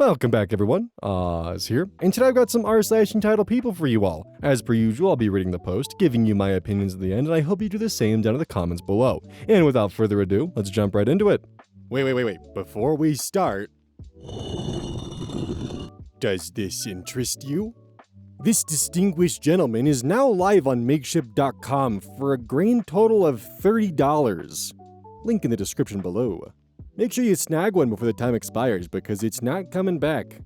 Welcome back, everyone. Oz here, and today I've got some r/EntitledPeople for you all. As per usual, I'll be reading the post, giving you my opinions at the end, and I hope you do the same down in the comments below. And without further ado, let's jump right into it. Wait. Before we start, does this interest you? This distinguished gentleman is now live on Makeshift.com for a grand total of $30. Link in the description below. Make sure you snag one before the time expires because it's not coming back.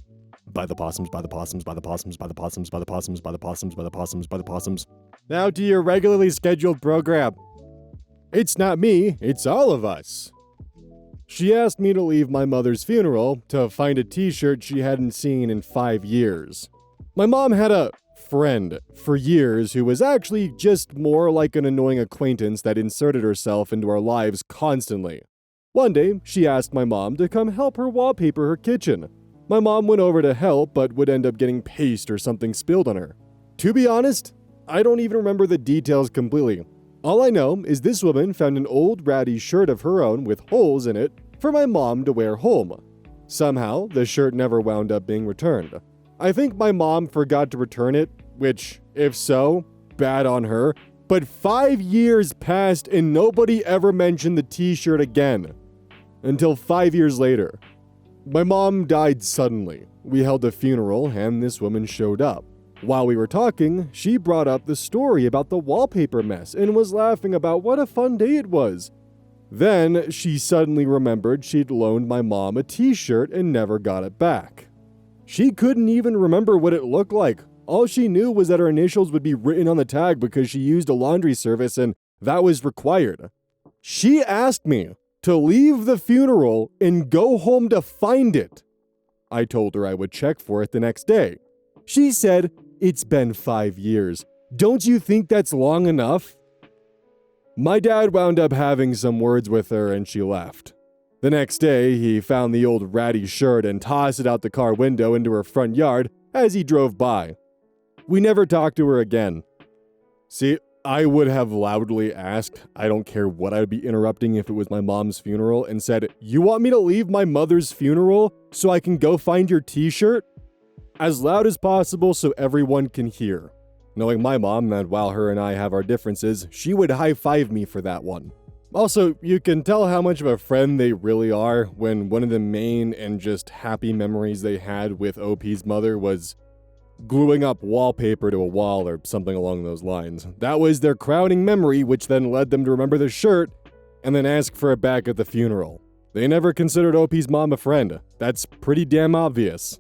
By the possums, by the possums, by the possums, by the possums, by the possums, by the possums, by the possums, by the possums. Now to your regularly scheduled program. It's not me, it's all of us. She asked me to leave my mother's funeral to find a t-shirt she hadn't seen in 5 years. My mom had a friend for years who was actually just more like an annoying acquaintance that inserted herself into our lives constantly. One day, she asked my mom to come help her wallpaper her kitchen. My mom went over to help, but would end up getting paste or something spilled on her. To be honest, I don't even remember the details completely. All I know is this woman found an old ratty shirt of her own with holes in it for my mom to wear home. Somehow, the shirt never wound up being returned. I think my mom forgot to return it, which, if so, bad on her, but 5 years passed and nobody ever mentioned the t-shirt again. Until 5 years later. My mom died suddenly. We held a funeral and this woman showed up. While we were talking, she brought up the story about the wallpaper mess and was laughing about what a fun day it was. Then she suddenly remembered she'd loaned my mom a t-shirt and never got it back. She couldn't even remember what it looked like. All she knew was that her initials would be written on the tag because she used a laundry service and that was required. She asked me to leave the funeral and go home to find it. I told her I would check for it the next day. She said, "It's been 5 years. Don't you think that's long enough?" My dad wound up having some words with her and she left. The next day, he found the old ratty shirt and tossed it out the car window into her front yard as he drove by. We never talked to her again. See, I would have loudly asked, I don't care what I would be interrupting if it was my mom's funeral, and said, "You want me to leave my mother's funeral so I can go find your t-shirt?" As loud as possible so everyone can hear. Knowing my mom, that while her and I have our differences, she would high-five me for that one. Also, you can tell how much of a friend they really are when one of the main and just happy memories they had with OP's mother was gluing up wallpaper to a wall or something along those lines. That was their crowning memory, which then led them to remember the shirt and then ask for it back at the funeral. They never considered OP's mom a friend. That's pretty damn obvious.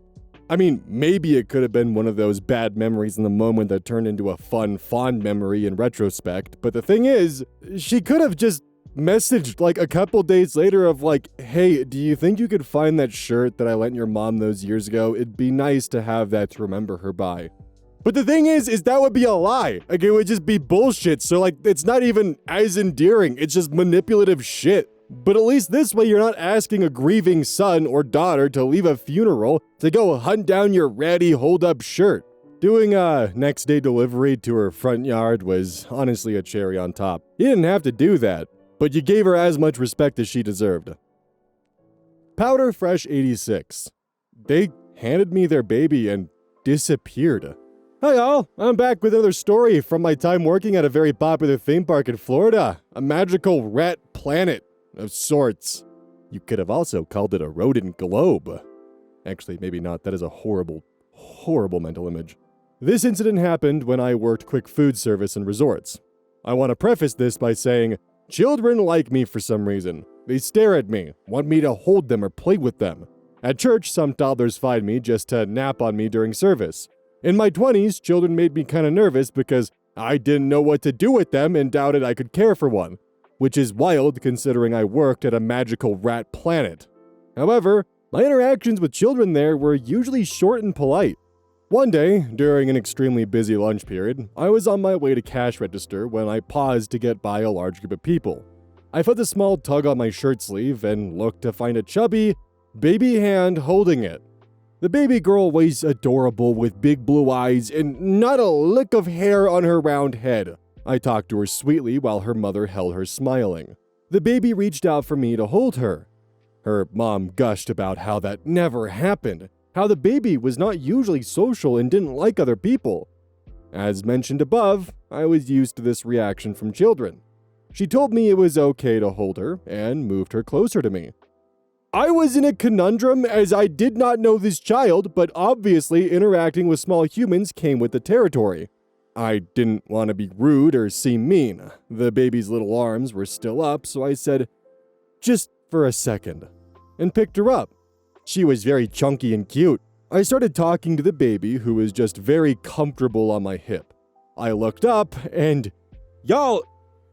I mean, maybe it could have been one of those bad memories in the moment that turned into a fun, fond memory in retrospect, but the thing is, she could have just messaged like a couple days later of like, "Hey, do you think you could find that shirt that I lent your mom those years ago? It'd be nice to have that to remember her by." But the thing is that would be a lie. Like, it would just be bullshit. So like, it's not even as endearing. It's just manipulative shit. But at least this way, you're not asking a grieving son or daughter to leave a funeral to go hunt down your ratty hold-up shirt. Doing a next day delivery to her front yard was honestly a cherry on top. You didn't have to do that, but you gave her as much respect as she deserved. Powder Fresh 86. They handed me their baby and disappeared. Hi y'all, I'm back with another story from my time working at a very popular theme park in Florida. A magical rat planet of sorts. You could have also called it a rodent globe. Actually, maybe not. That is a horrible, horrible mental image. This incident happened when I worked quick food service in resorts. I want to preface this by saying, children like me for some reason. They stare at me, want me to hold them or play with them. At church, some toddlers find me just to nap on me during service. In my 20s, children made me kinda nervous because I didn't know what to do with them and doubted I could care for one, which is wild considering I worked at a magical rat planet. However, my interactions with children there were usually short and polite. One day, during an extremely busy lunch period, I was on my way to cash register when I paused to get by a large group of people. I felt a small tug on my shirt sleeve and looked to find a chubby, baby hand holding it. The baby girl was adorable with big blue eyes and not a lick of hair on her round head. I talked to her sweetly while her mother held her smiling. The baby reached out for me to hold her. Her mom gushed about how that never happened, how the baby was not usually social and didn't like other people. As mentioned above, I was used to this reaction from children. She told me it was okay to hold her and moved her closer to me. I was in a conundrum as I did not know this child, but obviously interacting with small humans came with the territory. I didn't want to be rude or seem mean. The baby's little arms were still up, so I said, "Just for a second," and picked her up. She was very chunky and cute. I started talking to the baby, who was just very comfortable on my hip. I looked up and, y'all,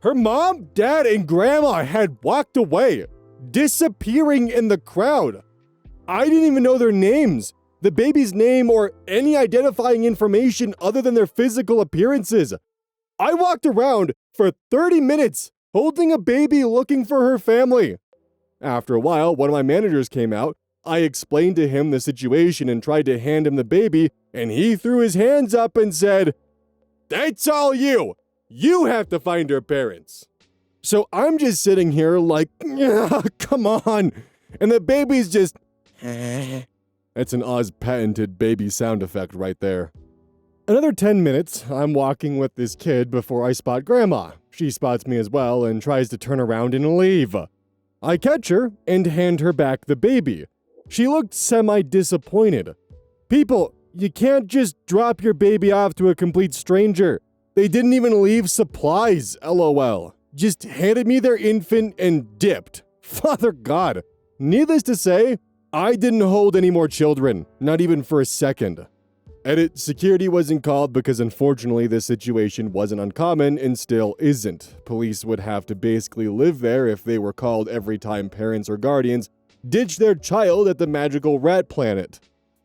her mom, dad, and grandma had walked away, disappearing in the crowd. I didn't even know their names, the baby's name, or any identifying information other than their physical appearances. I walked around for 30 minutes holding a baby looking for her family. After a while, one of my managers came out. I explained to him the situation and tried to hand him the baby, and he threw his hands up and said, "That's all you! You have to find her parents." So I'm just sitting here like, come on. And the baby's just, That's an Oz patented baby sound effect right there. Another 10 minutes, I'm walking with this kid before I spot Grandma. She spots me as well and tries to turn around and leave. I catch her and hand her back the baby. She looked semi-disappointed. People, you can't just drop your baby off to a complete stranger. They didn't even leave supplies, LOL. Just handed me their infant and dipped. Father God. Needless to say, I didn't hold any more children, not even for a second. Edit, security wasn't called because unfortunately this situation wasn't uncommon and still isn't. Police would have to basically live there if they were called every time parents or guardians ditch their child at the magical rat planet.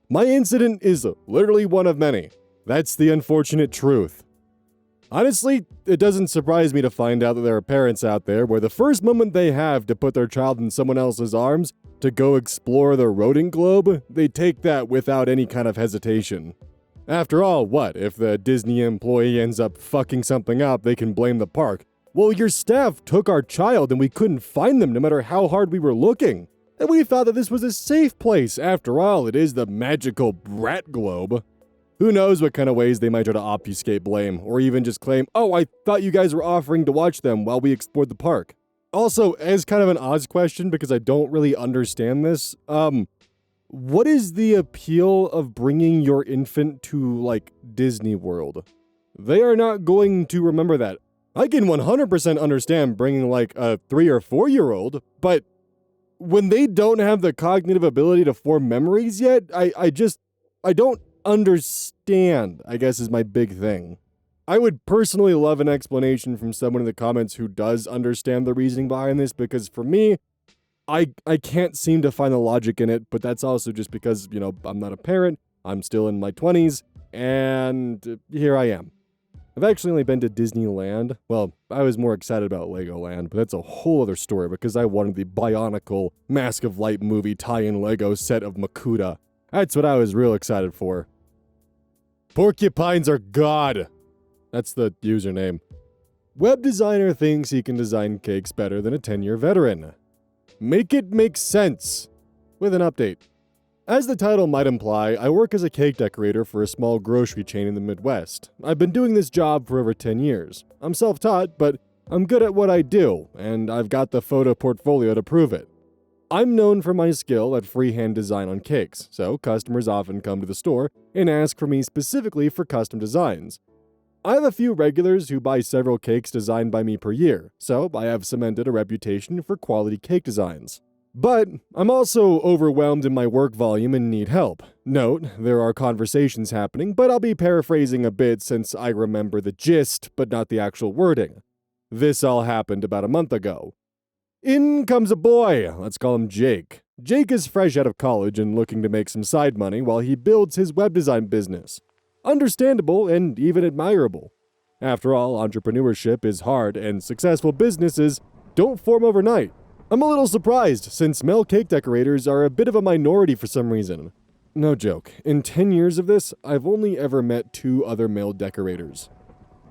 My incident is literally one of many. That's the unfortunate truth. Honestly, it doesn't surprise me to find out that there are parents out there where the first moment they have to put their child in someone else's arms to go explore the rodent globe, they take that without any kind of hesitation. After all, what, if the Disney employee ends up fucking something up, they can blame the park. Well, your staff took our child and we couldn't find them no matter how hard we were looking. And we thought that this was a safe place. After all, it is the magical rat globe. Who knows what kind of ways they might try to obfuscate blame, or even just claim, "Oh, I thought you guys were offering to watch them while we explored the park." Also, as kind of an Oz question, because I don't really understand this, what is the appeal of bringing your infant to, like, Disney World? They are not going to remember that. I can 100% understand bringing, like, a 3 or 4-year-old, but when they don't have the cognitive ability to form memories yet, I don't understand, I guess, is my big thing. I would personally love an explanation from someone in the comments who does understand the reasoning behind this, because for me, I can't seem to find the logic in it, but that's also just because, you know, I'm not a parent, I'm still in my 20s, and here I am. I've actually only been to Disneyland. Well, I was more excited about Legoland, but that's a whole other story because I wanted the Bionicle Mask of Light movie tie-in Lego set of Makuta. That's what I was real excited for. Porcupines are God! That's the username. Web designer thinks he can design cakes better than a 10-year veteran. Make it make sense! With an update. As the title might imply, I work as a cake decorator for a small grocery chain in the Midwest. I've been doing this job for over 10 years. I'm self-taught, but I'm good at what I do, and I've got the photo portfolio to prove it. I'm known for my skill at freehand design on cakes, so customers often come to the store and ask for me specifically for custom designs. I have a few regulars who buy several cakes designed by me per year, so I have cemented a reputation for quality cake designs. But I'm also overwhelmed in my work volume and need help. Note, there are conversations happening, but I'll be paraphrasing a bit since I remember the gist, but not the actual wording. This all happened about a month ago. In comes a boy, let's call him Jake. Jake is fresh out of college and looking to make some side money while he builds his web design business. Understandable and even admirable. After all, entrepreneurship is hard and successful businesses don't form overnight. I'm a little surprised since male cake decorators are a bit of a minority for some reason. No joke, in 10 years of this, I've only ever met 2 other male decorators.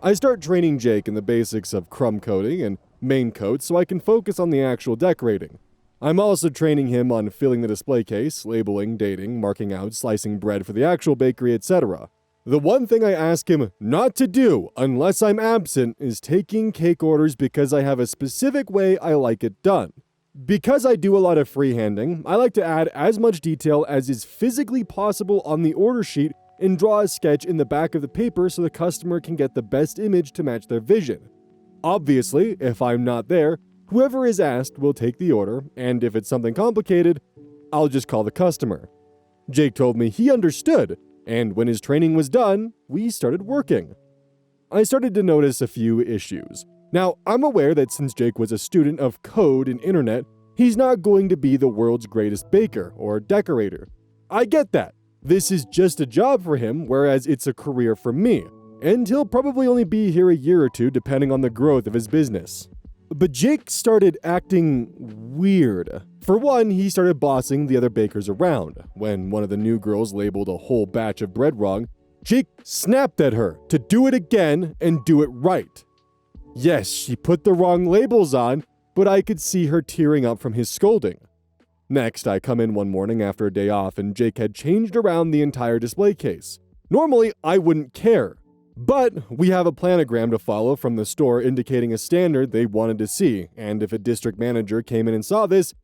I start training Jake in the basics of crumb coating and main coat so I can focus on the actual decorating. I'm also training him on filling the display case, labeling, dating, marking out, slicing bread for the actual bakery, etc. The one thing I ask him not to do unless I'm absent is taking cake orders because I have a specific way I like it done. Because I do a lot of freehanding, I like to add as much detail as is physically possible on the order sheet and draw a sketch in the back of the paper so the customer can get the best image to match their vision. Obviously, if I'm not there, whoever is asked will take the order, and if it's something complicated, I'll just call the customer. Jake told me he understood, and when his training was done, we started working. I started to notice a few issues. Now, I'm aware that since Jake was a student of code and internet, he's not going to be the world's greatest baker or decorator. I get that. This is just a job for him, whereas it's a career for me, and he'll probably only be here a year or two depending on the growth of his business. But Jake started acting weird. For one, he started bossing the other bakers around. When one of the new girls labeled a whole batch of bread wrong, Jake snapped at her to do it again and do it right. Yes, she put the wrong labels on, but I could see her tearing up from his scolding. Next, I come in one morning after a day off and Jake had changed around the entire display case. Normally, I wouldn't care. But we have a planogram to follow from the store indicating a standard they wanted to see, and if a district manager came in and saw this,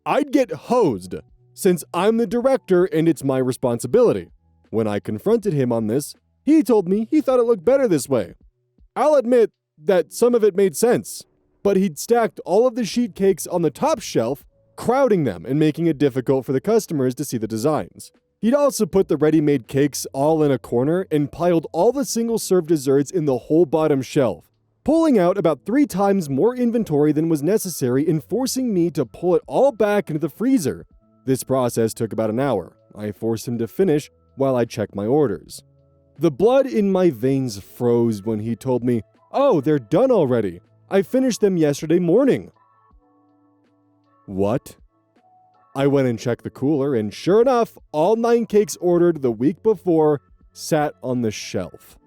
I'd get hosed, since I'm the director and it's my responsibility. When I confronted him on this, he told me he thought it looked better this way. I'll admit that some of it made sense, but he'd stacked all of the sheet cakes on the top shelf, crowding them and making it difficult for the customers to see the designs. He'd also put the ready-made cakes all in a corner and piled all the single-serve desserts in the whole bottom shelf, pulling out about 3 times more inventory than was necessary and forcing me to pull it all back into the freezer. This process took about an hour. I forced him to finish while I checked my orders. The blood in my veins froze when he told me, "Oh, they're done already. I finished them yesterday morning." What? I went and checked the cooler, and sure enough, all 9 cakes ordered the week before sat on the shelf.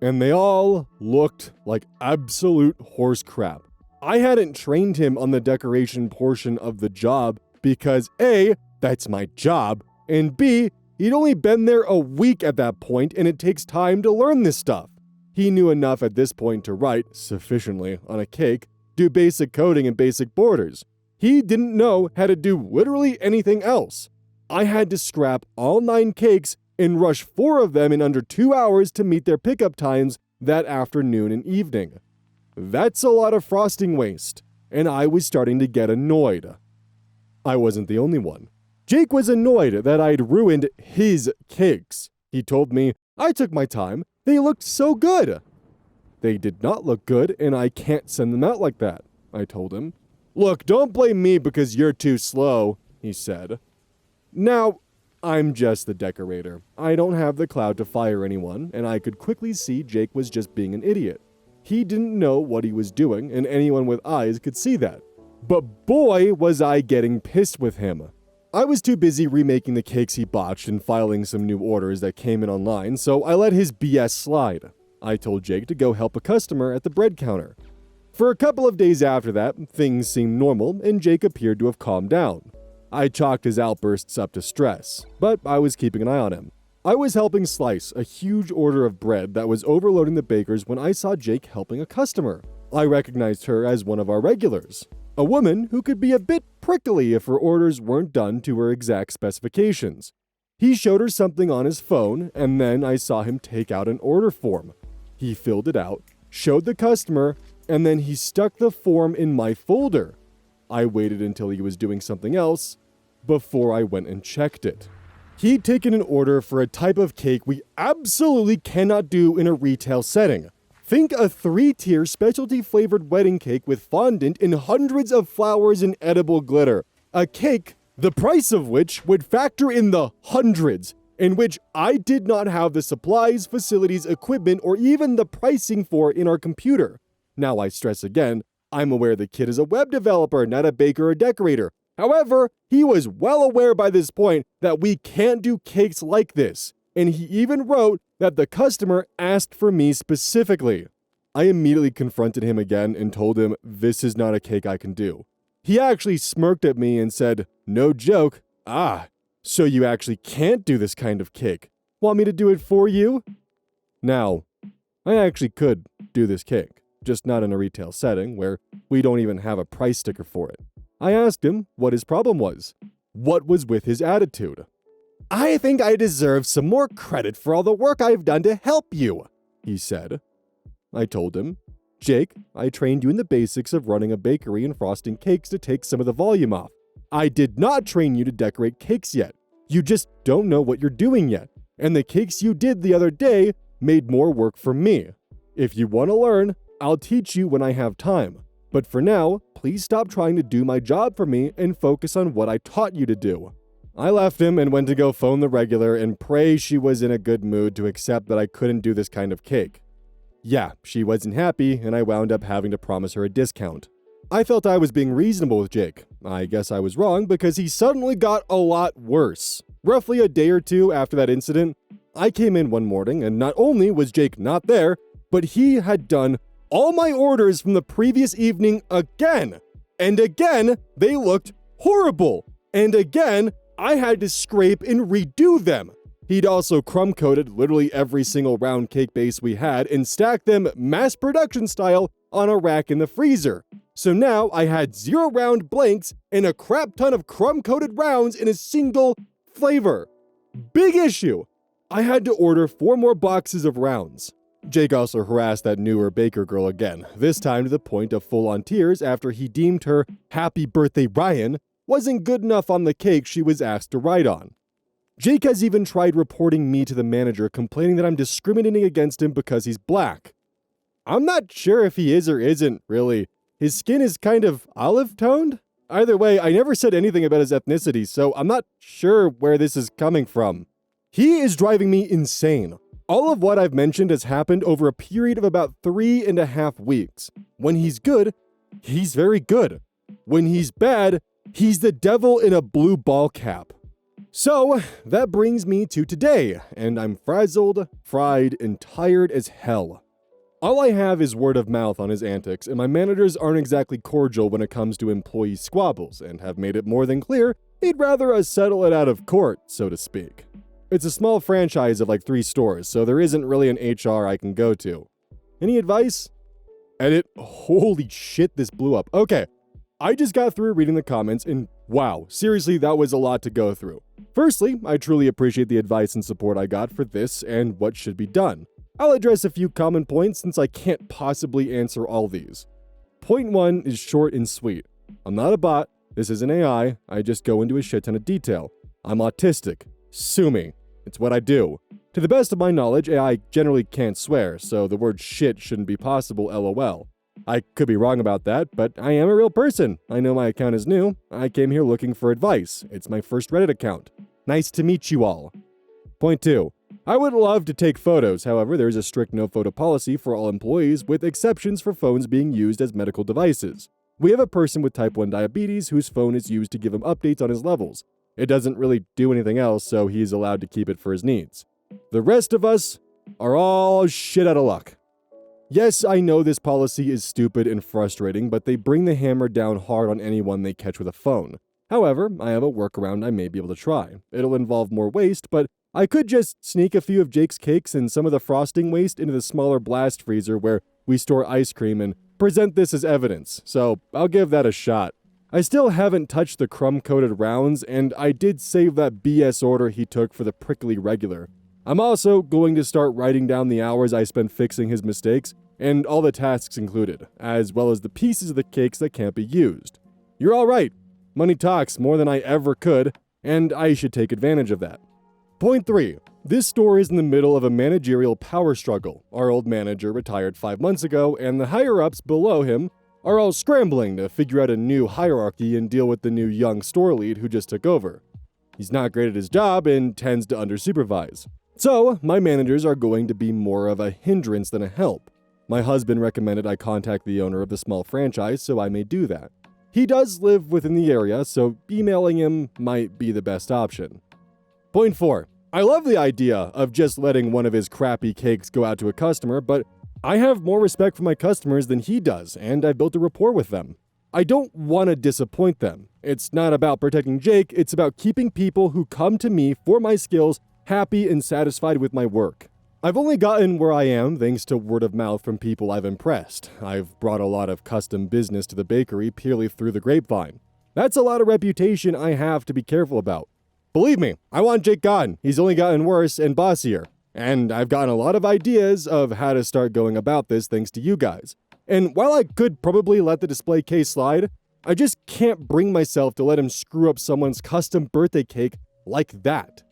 And they all looked like absolute horse crap. I hadn't trained him on the decoration portion of the job because A, that's my job, and B, he'd only been there a week at that point and it takes time to learn this stuff. He knew enough at this point to write, sufficiently, on a cake, do basic coding and basic borders. He didn't know how to do literally anything else. I had to scrap all 9 cakes and rush 4 of them in under 2 hours to meet their pickup times that afternoon and evening. That's a lot of frosting waste, and I was starting to get annoyed. I wasn't the only one. Jake was annoyed that I'd ruined his cakes. He told me, "I took my time. They looked so good." "They did not look good, and I can't send them out like that," I told him. "Look, don't blame me because you're too slow," he said. Now, I'm just the decorator. I don't have the clout to fire anyone, and I could quickly see Jake was just being an idiot. He didn't know what he was doing, and anyone with eyes could see that. But boy, was I getting pissed with him. I was too busy remaking the cakes he botched and filing some new orders that came in online, so I let his BS slide. I told Jake to go help a customer at the bread counter. For a couple of days after that, things seemed normal, and Jake appeared to have calmed down. I chalked his outbursts up to stress, but I was keeping an eye on him. I was helping slice a huge order of bread that was overloading the bakers when I saw Jake helping a customer. I recognized her as one of our regulars, a woman who could be a bit prickly if her orders weren't done to her exact specifications. He showed her something on his phone, and then I saw him take out an order form. He filled it out, showed the customer, and then he stuck the form in my folder. I waited until he was doing something else before I went and checked it. He'd taken an order for a type of cake we absolutely cannot do in a retail setting. Think a 3-tier specialty flavored wedding cake with fondant and hundreds of flowers and edible glitter. A cake, the price of which would factor in the hundreds, in which I did not have the supplies, facilities, equipment, or even the pricing for in our computer. Now I stress again, I'm aware the kid is a web developer, not a baker or decorator. However, he was well aware by this point that we can't do cakes like this, and he even wrote that the customer asked for me specifically. I immediately confronted him again and told him this is not a cake I can do. He actually smirked at me and said, "No joke. Ah, so you actually can't do this kind of cake. Want me to do it for you?" Now, I actually could do this cake, just not in a retail setting where we don't even have a price sticker for it. I asked him what his problem was. What was with his attitude? "I think I deserve some more credit for all the work I've done to help you," he said. I told him, "Jake, I trained you in the basics of running a bakery and frosting cakes to take some of the volume off. I did not train you to decorate cakes yet. You just don't know what you're doing yet. And the cakes you did the other day made more work for me. If you want to learn, I'll teach you when I have time. But for now, please stop trying to do my job for me and focus on what I taught you to do." I left him and went to go phone the regular and pray she was in a good mood to accept that I couldn't do this kind of cake. Yeah, she wasn't happy, and I wound up having to promise her a discount. I felt I was being reasonable with Jake. I guess I was wrong because he suddenly got a lot worse. Roughly a day or two after that incident, I came in one morning and not only was Jake not there, but he had done all my orders from the previous evening again. And again, they looked horrible. And again, I had to scrape and redo them. He'd also crumb-coated literally every single round cake base we had and stacked them mass production style on a rack in the freezer. So now I had 0 round blanks and a crap ton of crumb-coated rounds in a single flavor. Big issue. I had to order 4 more boxes of rounds. Jake also harassed that newer baker girl again, this time to the point of full-on tears after he deemed her "Happy Birthday Ryan" wasn't good enough on the cake she was asked to write on. Jake has even tried reporting me to the manager, complaining that I'm discriminating against him because he's black. I'm not sure if he is or isn't, really. His skin is kind of olive-toned? Either way, I never said anything about his ethnicity, so I'm not sure where this is coming from. He is driving me insane. All of what I've mentioned has happened over a period of about 3.5 weeks. When he's good, he's very good. When he's bad, he's the devil in a blue ball cap. So, that brings me to today, and I'm frazzled, fried, and tired as hell. All I have is word of mouth on his antics, and my managers aren't exactly cordial when it comes to employee squabbles, and have made it more than clear they'd rather us settle it out of court, so to speak. It's a small franchise of like 3 stores, so there isn't really an HR I can go to. Any advice? Edit. Holy shit, this blew up. Okay, I just got through reading the comments, and wow, seriously, that was a lot to go through. Firstly, I truly appreciate the advice and support I got for this and what should be done. I'll address a few common points since I can't possibly answer all these. Point 1 is short and sweet. I'm not a bot, this isn't AI, I just go into a shit ton of detail. I'm autistic. Sue me. It's what I do. To the best of my knowledge, AI generally can't swear, so the word shit shouldn't be possible, lol. I could be wrong about that, but I am a real person. I know my account is new. I came here looking for advice. It's my first Reddit account. Nice to meet you all. Point 2. I would love to take photos, however, there is a strict no-photo policy for all employees with exceptions for phones being used as medical devices. We have a person with type 1 diabetes whose phone is used to give him updates on his levels. It doesn't really do anything else, so he's allowed to keep it for his needs. The rest of us are all shit out of luck. Yes, I know this policy is stupid and frustrating, but they bring the hammer down hard on anyone they catch with a phone. However, I have a workaround I may be able to try. It'll involve more waste, but I could just sneak a few of Jake's cakes and some of the frosting waste into the smaller blast freezer where we store ice cream and present this as evidence, so I'll give that a shot. I still haven't touched the crumb-coated rounds, and I did save that BS order he took for the prickly regular. I'm also going to start writing down the hours I spent fixing his mistakes, and all the tasks included, as well as the pieces of the cakes that can't be used. You're all right. Money talks more than I ever could, and I should take advantage of that. Point 3. This store is in the middle of a managerial power struggle. Our old manager retired 5 months ago, and the higher-ups below him are all scrambling to figure out a new hierarchy and deal with the new young store lead who just took over. He's not great at his job and tends to undersupervise. So, my managers are going to be more of a hindrance than a help. My husband recommended I contact the owner of the small franchise, so I may do that. He does live within the area, so emailing him might be the best option. Point 4. I love the idea of just letting one of his crappy cakes go out to a customer, but I have more respect for my customers than he does, and I built a rapport with them. I don't want to disappoint them. It's not about protecting Jake, it's about keeping people who come to me for my skills happy and satisfied with my work. I've only gotten where I am thanks to word of mouth from people I've impressed. I've brought a lot of custom business to the bakery purely through the grapevine. That's a lot of reputation I have to be careful about. Believe me, I want Jake gone. He's only gotten worse and bossier. And I've gotten a lot of ideas of how to start going about this thanks to you guys. And while I could probably let the display case slide, I just can't bring myself to let him screw up someone's custom birthday cake like that.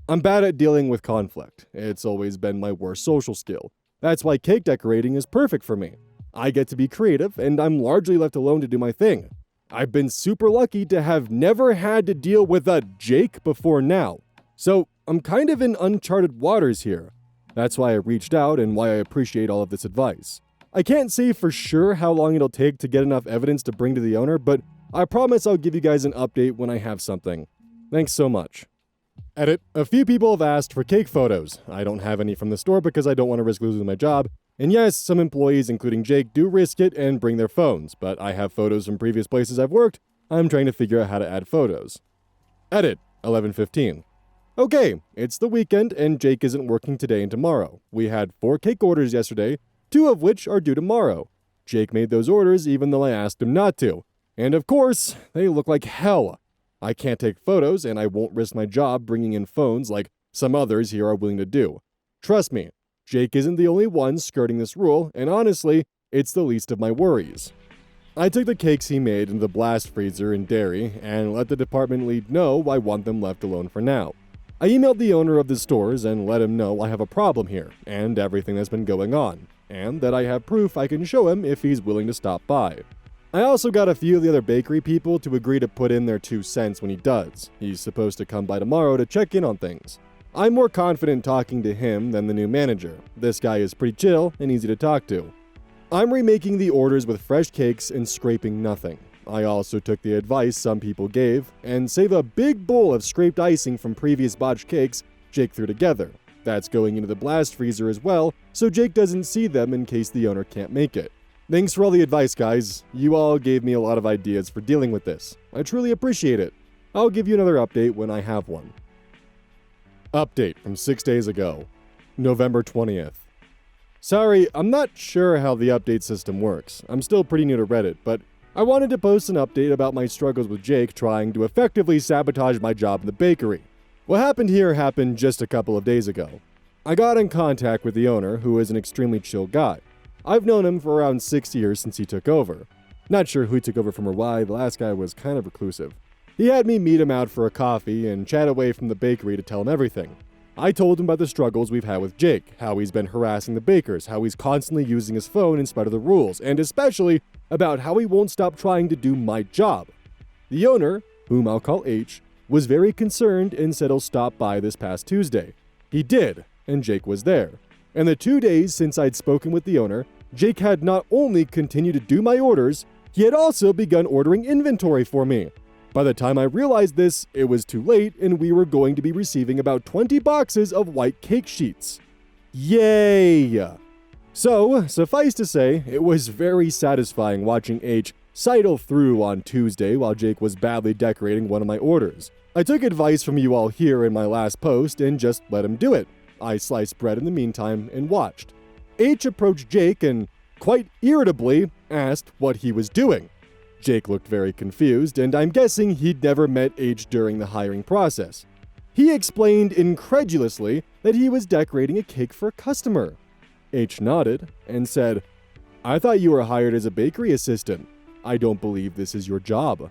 I'm bad at dealing with conflict. It's always been my worst social skill. That's why cake decorating is perfect for me. I get to be creative, and I'm largely left alone to do my thing. I've been super lucky to have never had to deal with a Jake before now. So I'm kind of in uncharted waters here. That's why I reached out and why I appreciate all of this advice. I can't say for sure how long it'll take to get enough evidence to bring to the owner, but I promise I'll give you guys an update when I have something. Thanks so much. Edit. A few people have asked for cake photos. I don't have any from the store because I don't want to risk losing my job. And yes, some employees, including Jake, do risk it and bring their phones, but I have photos from previous places I've worked. I'm trying to figure out how to add photos. Edit. 11:15. Okay, it's the weekend and Jake isn't working today and tomorrow. We had 4 cake orders yesterday, 2 of which are due tomorrow. Jake made those orders even though I asked him not to. And of course, they look like hell. I can't take photos and I won't risk my job bringing in phones like some others here are willing to do. Trust me, Jake isn't the only one skirting this rule, and honestly, it's the least of my worries. I took the cakes he made into the blast freezer in dairy and let the department lead know I want them left alone for now. I emailed the owner of the stores and let him know I have a problem here and everything that's been going on, and that I have proof I can show him if he's willing to stop by. I also got a few of the other bakery people to agree to put in their 2 cents when he does. He's supposed to come by tomorrow to check in on things. I'm more confident talking to him than the new manager. This guy is pretty chill and easy to talk to. I'm remaking the orders with fresh cakes and scraping nothing. I also took the advice some people gave and save a big bowl of scraped icing from previous botched cakes Jake threw together. That's going into the blast freezer as well, so Jake doesn't see them in case the owner can't make it. Thanks for all the advice, guys. You all gave me a lot of ideas for dealing with this. I truly appreciate it. I'll give you another update when I have one. Update from 6 days ago, November 20th. Sorry, I'm not sure how the update system works. I'm still pretty new to Reddit, but I wanted to post an update about my struggles with Jake trying to effectively sabotage my job in the bakery. What happened here happened just a couple of days ago. I got in contact with the owner, who is an extremely chill guy. I've known him for around 6 years since he took over. Not sure who he took over from or why, the last guy was kind of reclusive. He had me meet him out for a coffee and chat away from the bakery to tell him everything. I told him about the struggles we've had with Jake, how he's been harassing the bakers, how he's constantly using his phone in spite of the rules, and especially about how he won't stop trying to do my job. The owner, whom I'll call H, was very concerned and said he'll stop by this past Tuesday. He did, and Jake was there. In the 2 days since I'd spoken with the owner, Jake had not only continued to do my orders, he had also begun ordering inventory for me. By the time I realized this, it was too late and we were going to be receiving about 20 boxes of white cake sheets. Yay! So, suffice to say, it was very satisfying watching H sidle through on Tuesday while Jake was badly decorating one of my orders. I took advice from you all here in my last post and just let him do it. I sliced bread in the meantime and watched. H approached Jake and, quite irritably, asked what he was doing. Jake looked very confused, and I'm guessing he'd never met H during the hiring process. He explained incredulously that he was decorating a cake for a customer. H nodded and said, "I thought you were hired as a bakery assistant. I don't believe this is your job."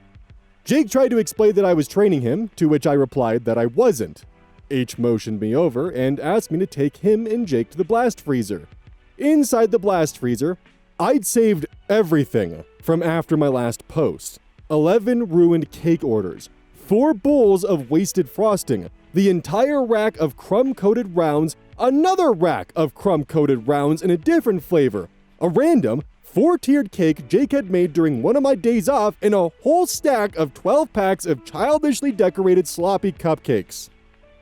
Jake tried to explain that I was training him, to which I replied that I wasn't. H motioned me over and asked me to take him and Jake to the blast freezer. Inside the blast freezer, I'd saved everything from after my last post. 11 ruined cake orders, 4 bowls of wasted frosting, the entire rack of crumb-coated rounds, another rack of crumb-coated rounds in a different flavor, a random 4-tiered cake Jake had made during one of my days off, and a whole stack of 12 packs of childishly decorated sloppy cupcakes.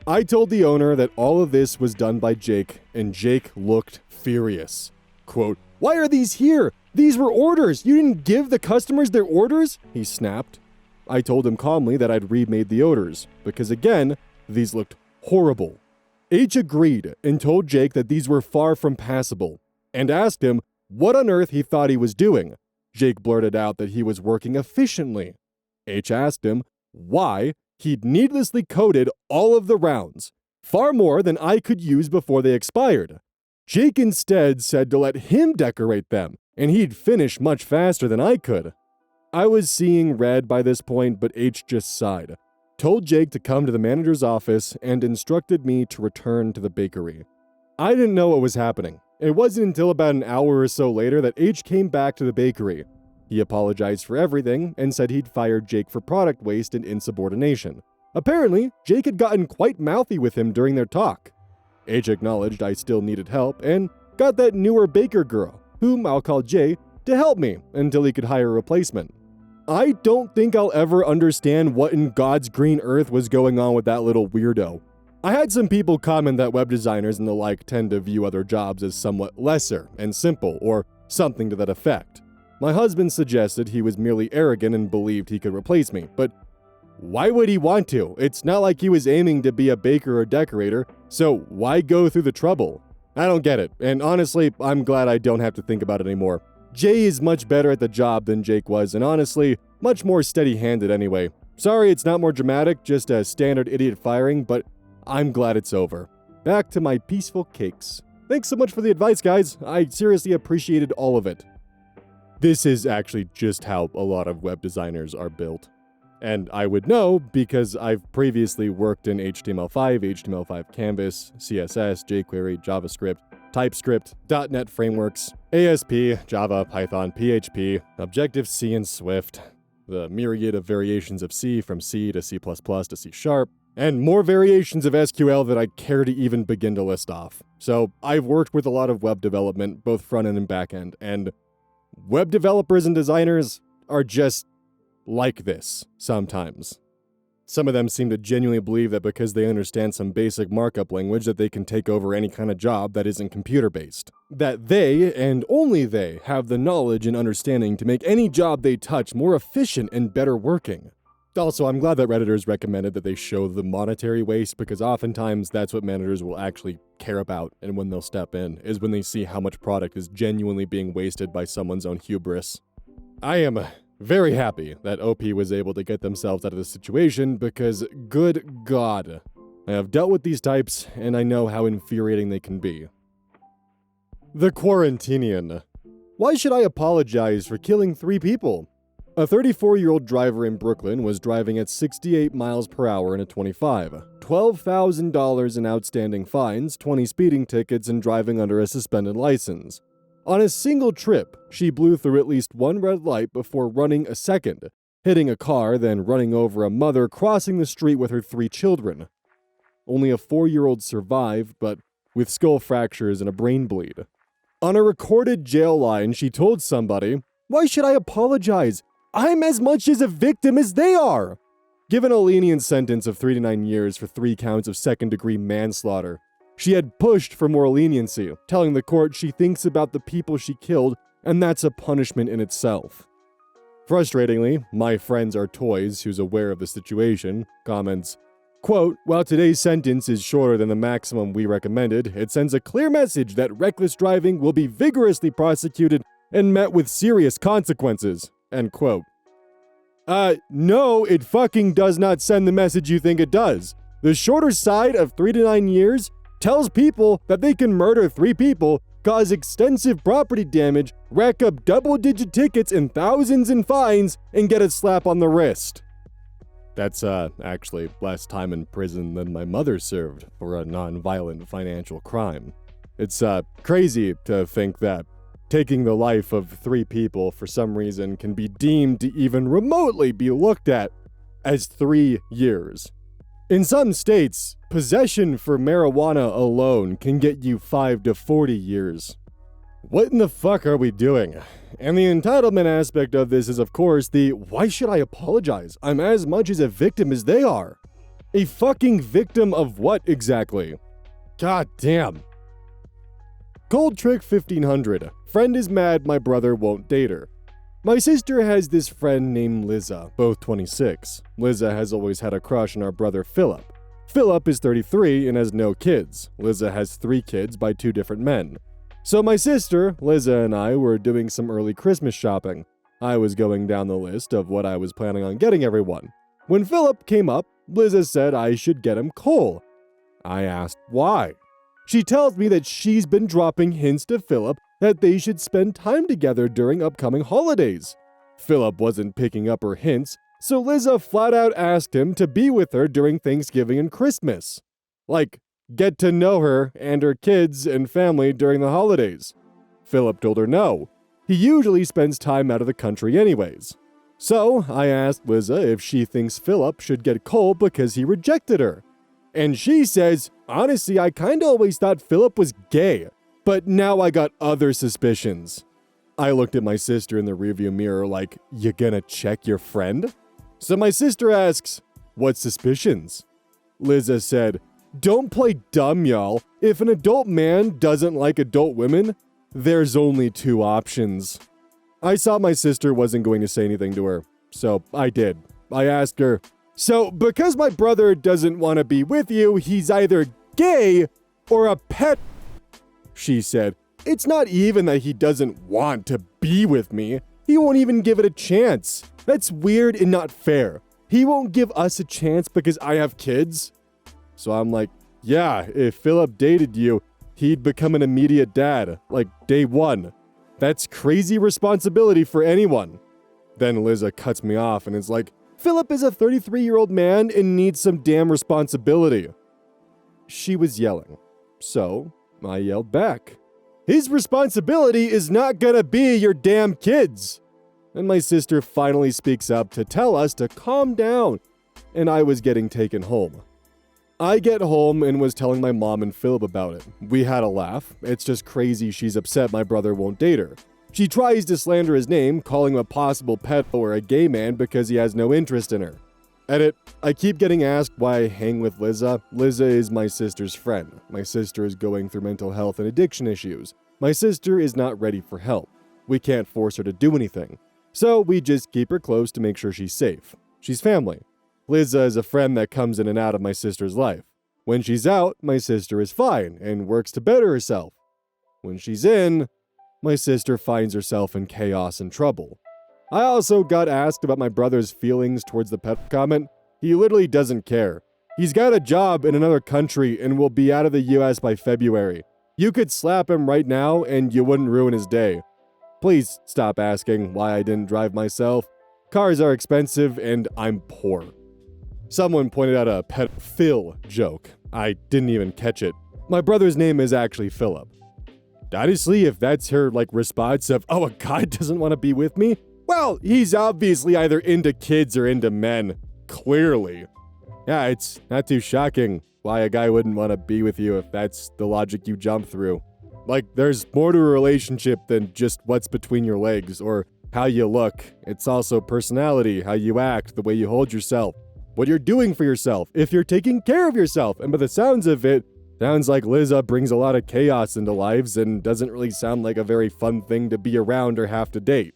I told the owner that all of this was done by Jake, and Jake looked furious. Quote, "Why are these here? These were orders! You didn't give the customers their orders?" he snapped. I told him calmly that I'd remade the orders, because again, these looked horrible. H agreed and told Jake that these were far from passable, and asked him what on earth he thought he was doing. Jake blurted out that he was working efficiently. H asked him why he'd needlessly coded all of the rounds, far more than I could use before they expired. Jake instead said to let him decorate them, and he'd finish much faster than I could. I was seeing red by this point, but H just sighed, told Jake to come to the manager's office, and instructed me to return to the bakery. I didn't know what was happening. It wasn't until about an hour or so later that H came back to the bakery. He apologized for everything and said he'd fired Jake for product waste and insubordination. Apparently, Jake had gotten quite mouthy with him during their talk. H acknowledged I still needed help and got that newer baker girl, whom I'll call Jay, to help me until he could hire a replacement. I don't think I'll ever understand what in God's green earth was going on with that little weirdo. I had some people comment that web designers and the like tend to view other jobs as somewhat lesser and simple, or something to that effect. My husband suggested he was merely arrogant and believed he could replace me, but why would he want to? It's not like he was aiming to be a baker or decorator, so why go through the trouble? I don't get it, and honestly, I'm glad I don't have to think about it anymore. Jay is much better at the job than Jake was, and honestly, much more steady-handed anyway. Sorry it's not more dramatic, just a standard idiot firing, but I'm glad it's over. Back to my peaceful cakes. Thanks so much for the advice, guys. I seriously appreciated all of it. This is actually just how a lot of web designers are built. And I would know because I've previously worked in HTML5, HTML5 Canvas, CSS, jQuery, JavaScript, TypeScript, .NET frameworks, ASP, Java, Python, PHP, Objective-C, and Swift, the myriad of variations of C from C to C++ to C#, and more variations of SQL that I care to even begin to list off. So I've worked with a lot of web development, both front-end and back-end, and web developers and designers are just like this sometimes. Some of them seem to genuinely believe that because they understand some basic markup language that they can take over any kind of job that isn't computer-based. That they, and only they, have the knowledge and understanding to make any job they touch more efficient and better working. Also, I'm glad that Redditors recommended that they show the monetary waste, because oftentimes that's what managers will actually care about, and when they'll step in, is when they see how much product is genuinely being wasted by someone's own hubris. I am very happy that OP was able to get themselves out of this situation, because good God, I have dealt with these types, and I know how infuriating they can be. The Quarantinian. Why should I apologize for killing 3 people? A 34-year-old driver in Brooklyn was driving at 68 miles per hour in a 25, $12,000 in outstanding fines, 20 speeding tickets, and driving under a suspended license. On a single trip, she blew through at least one red light before running a second, hitting a car, then running over a mother crossing the street with her 3 children. Only a 4-year-old survived, but with skull fractures and a brain bleed. On a recorded jail line, she told somebody, "Why should I apologize? I'm as much as a victim as they are." Given a lenient sentence of 3 to 9 years for 3 counts of second-degree manslaughter, she had pushed for more leniency, telling the court she thinks about the people she killed, and that's a punishment in itself. Frustratingly, my friends are toys who's aware of the situation, comments, quote, "While today's sentence is shorter than the maximum we recommended, it sends a clear message that reckless driving will be vigorously prosecuted and met with serious consequences," end quote. No, it fucking does not send the message you think it does. The shorter side of 3 to 9 years tells people that they can murder 3 people, cause extensive property damage, rack up double-digit tickets and thousands in fines, and get a slap on the wrist. That's, actually less time in prison than my mother served for a non-violent financial crime. It's, crazy to think that taking the life of 3 people for some reason can be deemed to even remotely be looked at as 3 years. In some states, possession for marijuana alone can get you 5 to 40 years. What in the fuck are we doing? And the entitlement aspect of this is, of course, the "why should I apologize? I'm as much as a victim as they are." A fucking victim of what exactly? God damn. Cold Trick 1500. Friend is mad my brother won't date her. My sister has this friend named Liza, both 26. Liza has always had a crush on our brother Philip. Philip is 33 and has no kids. Liza has 3 kids by 2 different men. So my sister, Liza, and I were doing some early Christmas shopping. I was going down the list of what I was planning on getting everyone. When Philip came up, Liza said I should get him coal. I asked why. She tells me that she's been dropping hints to Philip that they should spend time together during upcoming holidays. Philip wasn't picking up her hints, so Liza flat out asked him to be with her during Thanksgiving and Christmas. Like, get to know her and her kids and family during the holidays. Philip told her no. He usually spends time out of the country anyways. So I asked Liza if she thinks Philip should get coal because he rejected her. And she says, honestly, I kinda always thought Philip was gay, but now I got other suspicions. I looked at my sister in the rearview mirror like, you gonna check your friend? So my sister asks, what suspicions? Liza said, don't play dumb, y'all. If an adult man doesn't like adult women, there's only 2 options. I saw my sister wasn't going to say anything to her, so I did. I asked her, so because my brother doesn't want to be with you, he's either gay or a pet. She said, it's not even that he doesn't want to be with me. He won't even give it a chance. That's weird and not fair. He won't give us a chance because I have kids. So I'm like, yeah, if Philip dated you, he'd become an immediate dad, like day 1. That's crazy responsibility for anyone. Then Liza cuts me off and is like, Philip is a 33-year-old man and needs some damn responsibility. She was yelling, so I yelled back. His responsibility is not gonna be your damn kids. And my sister finally speaks up to tell us to calm down, and I was getting taken home. I get home and was telling my mom and Philip about it. We had a laugh. It's just crazy she's upset my brother won't date her. She tries to slander his name, calling him a possible pedo or a gay man because he has no interest in her. Edit, I keep getting asked why I hang with Liza. Liza is my sister's friend. My sister is going through mental health and addiction issues. My sister is not ready for help. We can't force her to do anything. So we just keep her close to make sure she's safe. She's family. Liza is a friend that comes in and out of my sister's life. When she's out, my sister is fine and works to better herself. When she's in, my sister finds herself in chaos and trouble. I also got asked about my brother's feelings towards the pet comment. He literally doesn't care. He's got a job in another country and will be out of the US by February. You could slap him right now and you wouldn't ruin his day. Please stop asking why I didn't drive myself. Cars are expensive and I'm poor. Someone pointed out a pet Phil joke. I didn't even catch it. My brother's name is actually Philip. Honestly, if that's her response of, oh, a guy doesn't want to be with me, well, he's obviously either into kids or into men. Clearly. Yeah, it's not too shocking why a guy wouldn't want to be with you if that's the logic you jump through. There's more to a relationship than just what's between your legs or how you look. It's also personality, how you act, the way you hold yourself, what you're doing for yourself, if you're taking care of yourself. And by the sounds of it, sounds like Liza brings a lot of chaos into lives and doesn't really sound like a very fun thing to be around or have to date.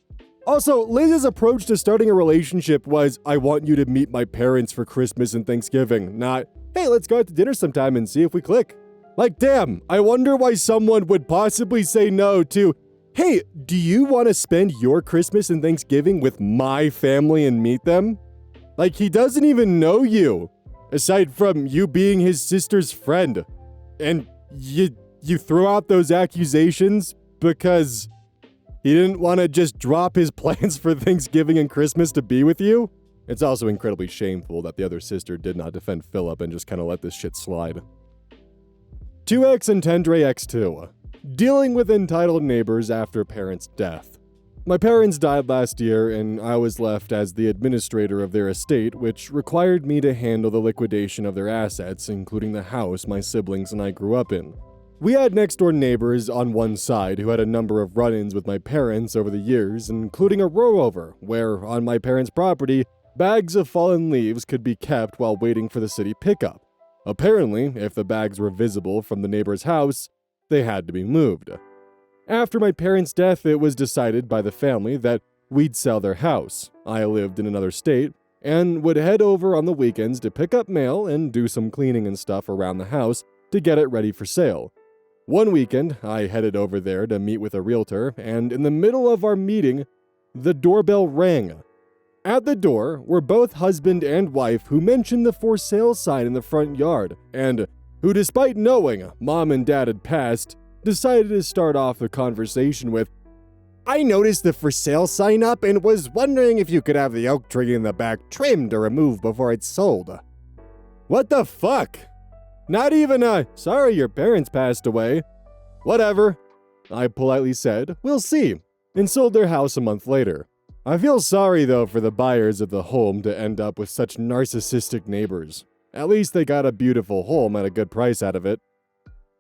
Also, Liza's approach to starting a relationship was, I want you to meet my parents for Christmas and Thanksgiving, not, hey, let's go out to dinner sometime and see if we click. Damn, I wonder why someone would possibly say no to, hey, do you want to spend your Christmas and Thanksgiving with my family and meet them? He doesn't even know you, aside from you being his sister's friend. And you throw out those accusations because he didn't want to just drop his plans for Thanksgiving and Christmas to be with you? It's also incredibly shameful that the other sister did not defend Philip and just kind of let this shit slide. 2X and Tendre X2. Dealing with entitled neighbors after parents' death. My parents died last year, and I was left as the administrator of their estate, which required me to handle the liquidation of their assets, including the house my siblings and I grew up in. We had next-door neighbors on one side who had a number of run-ins with my parents over the years, including a row-over, where, on my parents' property, bags of fallen leaves could be kept while waiting for the city pickup. Apparently, if the bags were visible from the neighbor's house, They had to be moved. After my parents' death, it was decided by the family that we'd sell their house. I lived in another state and would head over on the weekends to pick up mail and do some cleaning and stuff around the house to get it ready for sale. One weekend, I headed over there to meet with a realtor, and in the middle of our meeting, the doorbell rang. At the door were both husband and wife who mentioned the for sale sign in the front yard, and who, despite knowing mom and dad had passed, decided to start off the conversation with, "I noticed the for sale sign up and was wondering if you could have the oak tree in the back trimmed or removed before it's sold." What the fuck? Not even sorry your parents passed away. Whatever, I politely said, "We'll see," and sold their house a month later. I feel sorry though for the buyers of the home to end up with such narcissistic neighbors. At least they got a beautiful home at a good price out of it.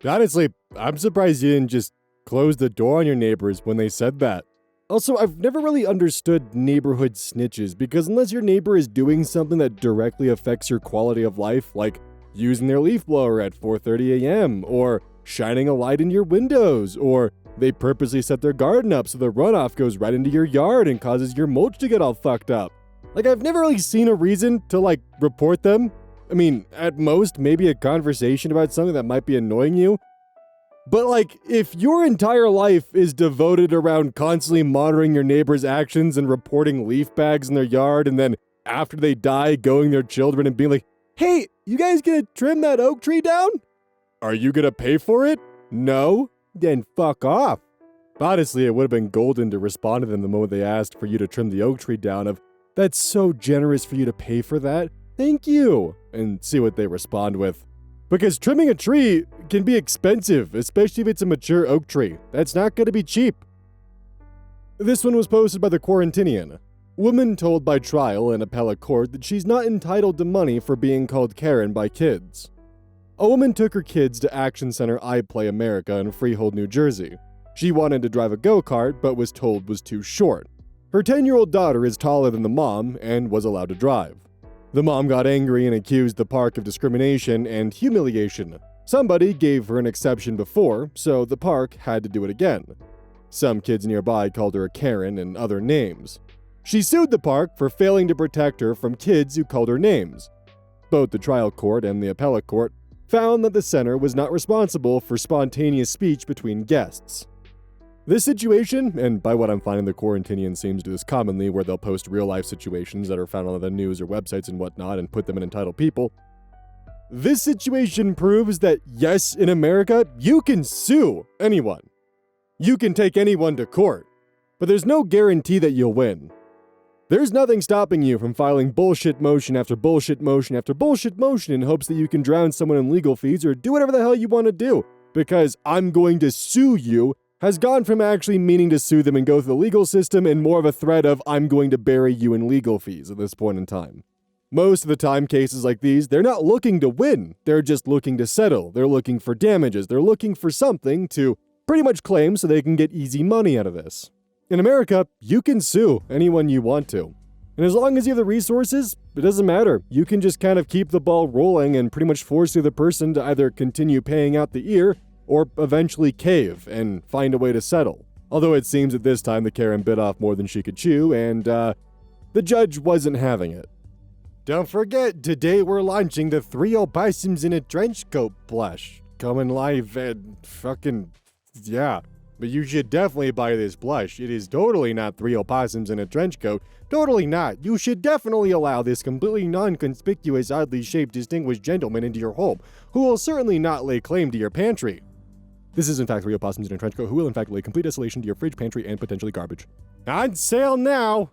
Honestly, I'm surprised you didn't just close the door on your neighbors when they said that. Also, I've never really understood neighborhood snitches, because unless your neighbor is doing something that directly affects your quality of life, like using their leaf blower at 4:30 a.m., or shining a light in your windows, or they purposely set their garden up so the runoff goes right into your yard and causes your mulch to get all fucked up. I've never really seen a reason to, report them. I mean, at most, maybe a conversation about something that might be annoying you. But, if your entire life is devoted around constantly monitoring your neighbor's actions and reporting leaf bags in their yard, and then after they die, going to their children and being like, "Hey, you guys gonna trim that oak tree down? Are you gonna pay for it? No? Then fuck off." Honestly, it would have been golden to respond to them the moment they asked for you to trim the oak tree down of, "That's so generous for you to pay for that. Thank you," and see what they respond with. Because trimming a tree can be expensive, especially if it's a mature oak tree. That's not gonna be cheap. This one was posted by the Quarantinian. Woman told by trial in appellate court that she's not entitled to money for being called Karen by kids. A woman took her kids to Action Center iPlay America in Freehold, New Jersey. She wanted to drive a go-kart, but was told was too short. Her 10-year-old daughter is taller than the mom and was allowed to drive. The mom got angry and accused the park of discrimination and humiliation. Somebody gave her an exception before, so the park had to do it again. Some kids nearby called her a Karen and other names. She sued the park for failing to protect her from kids who called her names. Both the trial court and the appellate court found that the center was not responsible for spontaneous speech between guests. This situation, and by what I'm finding, the Quarantinian seems to do this commonly, where they'll post real-life situations that are found on the news or websites and whatnot and put them in Entitled People. This situation proves that, yes, in America, you can sue anyone. You can take anyone to court, but there's no guarantee that you'll win. There's nothing stopping you from filing bullshit motion after bullshit motion after bullshit motion in hopes that you can drown someone in legal fees or do whatever the hell you want to do, because "I'm going to sue you" has gone from actually meaning to sue them and go through the legal system and more of a threat of "I'm going to bury you in legal fees" at this point in time. Most of the time, cases like these, they're not looking to win. They're just looking to settle. They're looking for damages. They're looking for something to pretty much claim so they can get easy money out of this. In America, you can sue anyone you want to. And as long as you have the resources, it doesn't matter. You can just kind of keep the ball rolling and pretty much force the other person to either continue paying out the ear or eventually cave and find a way to settle. Although it seems at this time the Karen bit off more than she could chew, and the judge wasn't having it. Don't forget, today we're launching the 3 opossums in a trench coat plush. Coming live and yeah. But you should definitely buy this plush. It is totally not 3 opossums in a trench coat. Totally not. You should definitely allow this completely non-conspicuous, oddly shaped, distinguished gentleman into your home, who will certainly not lay claim to your pantry. This is in fact 3 opossums in a trench coat who will in fact lay complete desolation to your fridge, pantry, and potentially garbage. On sale now!